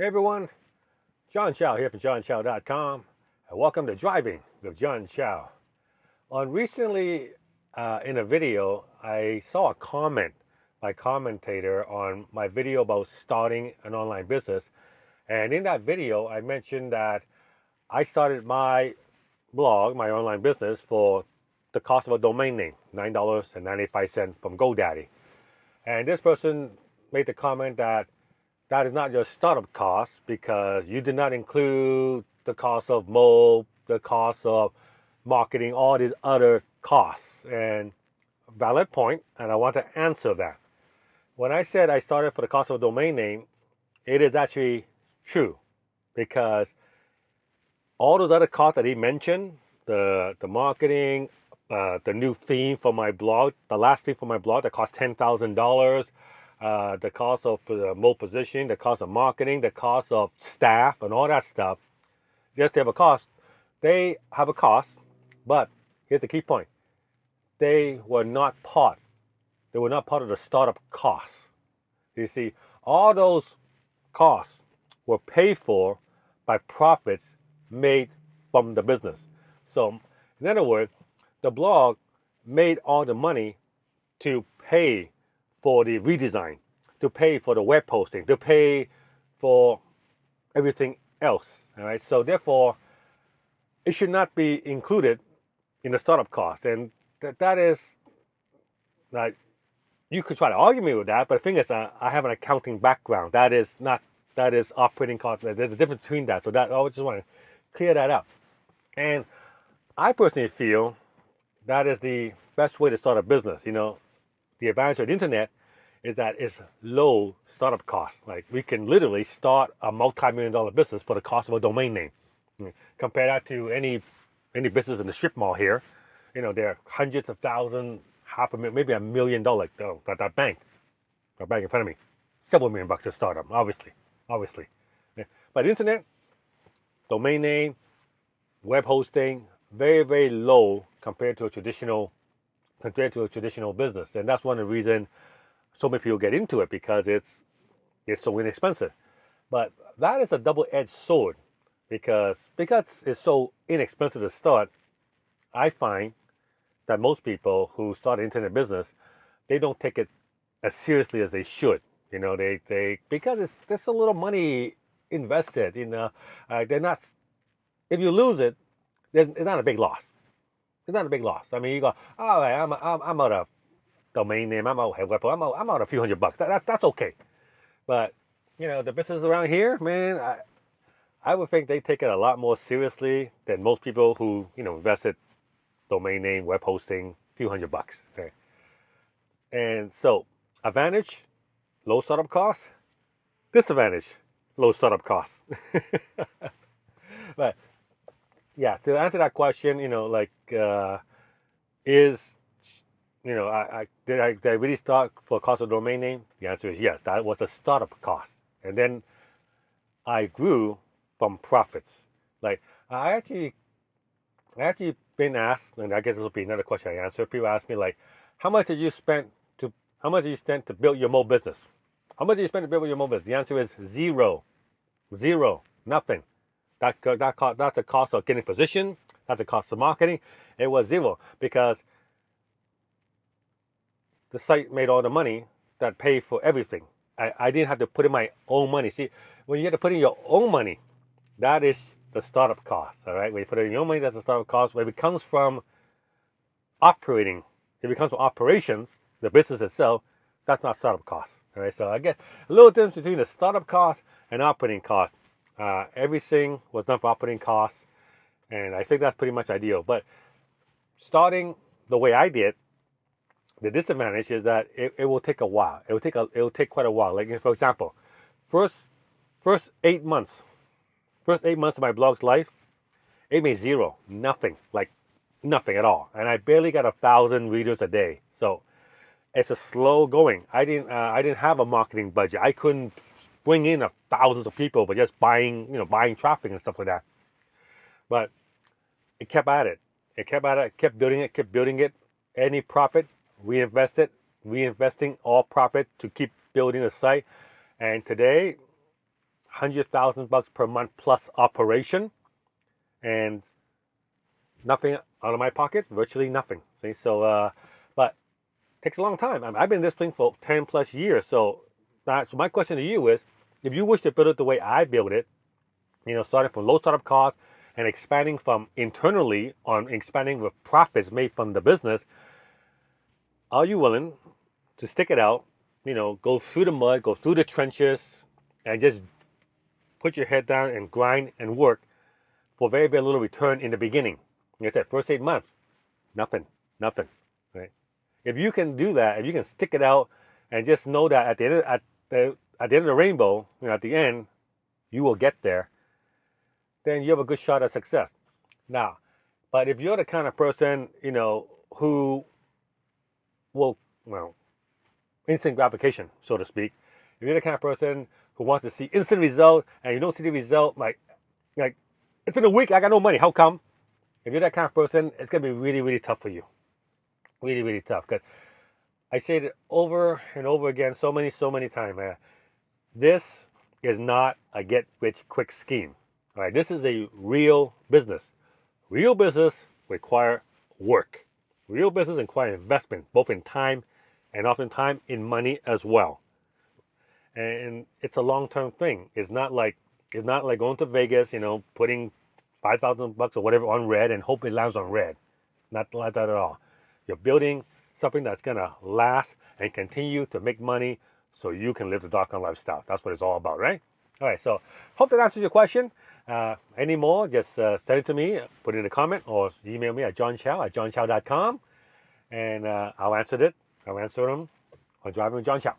Hey everyone, John Chow here from johnchow.com, and welcome to Driving with John Chow. Recently, in a video, I saw a comment by commentator on my video about starting an online business, and in that video, I mentioned that I started my blog, my online business, for the cost of a domain name, $9.95 from GoDaddy. And this person made the comment that that is not just startup costs because you did not include the cost of mold, the cost of marketing, all these other costs. And valid point, and I want to answer that. When I said I started for the cost of a domain name, it is actually true because all those other costs that he mentioned, the marketing, the new theme for my blog, the last theme for my blog that cost $10,000, the cost of mode positioning, the cost of marketing, the cost of staff, and all that stuff. Yes, they have a cost. They have a cost, but here's the key point: they were not part. They were not part of the startup costs. You see, all those costs were paid for by profits made from the business. So, in other words, the blog made all the money to pay for the redesign, to pay for the web posting, to pay for everything else. All right. So therefore, it should not be included in the startup cost. And that is like, you could try to argue me with that, but the thing is, I have an accounting background. That is not, that is operating cost. There's a difference between that. So that I just want to clear that up. And I personally feel that is the best way to start a business. The advantage of the internet is that it's low startup costs. Like, we can literally start a multi-million-dollar business for the cost of a domain name. Compare that to any business in the strip mall here. There are hundreds of thousands, half a million, maybe $1 million. That bank in front of me, several million bucks to start up. Obviously. Yeah. But internet, domain name, web hosting, very, very low compared to a traditional business. And that's one of the reasons so many people get into it, because it's so inexpensive. But that is a double-edged sword, because it's so inexpensive to start. I find that most people who start an internet business, they don't take it as seriously as they should. They because there's a little money invested. They're not. If you lose it, it's not a big loss. It's not a big loss. I mean, you go, all right, I'm out of domain name, I'm out of web, I'm out a few $100. That's okay. But the businesses around here, man, I would think they take it a lot more seriously than most people who invested domain name, web hosting, few $100. Okay? And so, advantage, low startup costs. Disadvantage, low startup costs. But yeah, to answer that question, is did I really start for cost of domain name? The answer is yes. That was a startup cost, and then I grew from profits. Like, I actually been asked, and I guess this will be another question I answer. People ask me, like, how much did you spend to how much did you spend to build your mobile business? How much did you spend to build your mobile business? The answer is zero, nothing. That's the cost of getting position. That's the cost of marketing. It was zero because the site made all the money that paid for everything. I didn't have to put in my own money. See, when you have to put in your own money, that is the startup cost. All right, when you put in your own money, that's the startup cost. When it comes from operating, if it comes from operations, the business itself, that's not startup cost. All right, so I get a little difference between the startup cost and operating cost. Everything was done for operating costs, and I think that's pretty much ideal. But starting the way I did, the disadvantage is that it will take a while. It will take quite a while. Like, for example, first 8 months, of my blog's life, it made zero, nothing, like nothing at all, and I barely got 1,000 readers a day. So it's a slow going. I didn't have a marketing budget. I couldn't bring in thousands of people, but just buying traffic and stuff like that. But it kept at it. It kept at it. Kept building it. Any profit, reinvesting all profit to keep building the site. And today, $100,000 per month plus operation, and nothing out of my pocket, virtually nothing. See, so but it takes a long time. I mean, I've been in this thing for 10 plus years. So my question to you is, if you wish to build it the way I built it, starting from low startup costs and expanding from internally on expanding with profits made from the business, are you willing to stick it out, go through the mud, go through the trenches, and just put your head down and grind and work for very, very little return in the beginning? Like I said, first 8 months, nothing, nothing, right? If you can do that, if you can stick it out and just know that at the end of the rainbow, at the end, you will get there, then you have a good shot at success. Now, but if you're the kind of person, who will, well, instant gratification, so to speak. If you're the kind of person who wants to see instant result and you don't see the result, like it's been a week, I got no money. How come? If you're that kind of person, it's gonna be really, really tough for you. Really, really tough. Because I say it over and over again, so many times, man. This is not a get rich quick scheme. All right, this is a real business. Real business require work. Real business require investment, both in time and oftentimes in money as well. And it's a long-term thing. It's not like going to Vegas, putting $5,000 or whatever on red and hope it lands on red. Not like that at all. You're building something that's gonna last and continue to make money so you can live the dot-com lifestyle. That's what it's all about, right? All right, so hope that answers your question. Any more, just send it to me, put it in a comment, or email me at johnchow@johnchow.com, and I'll answer them on Driving with John Chow.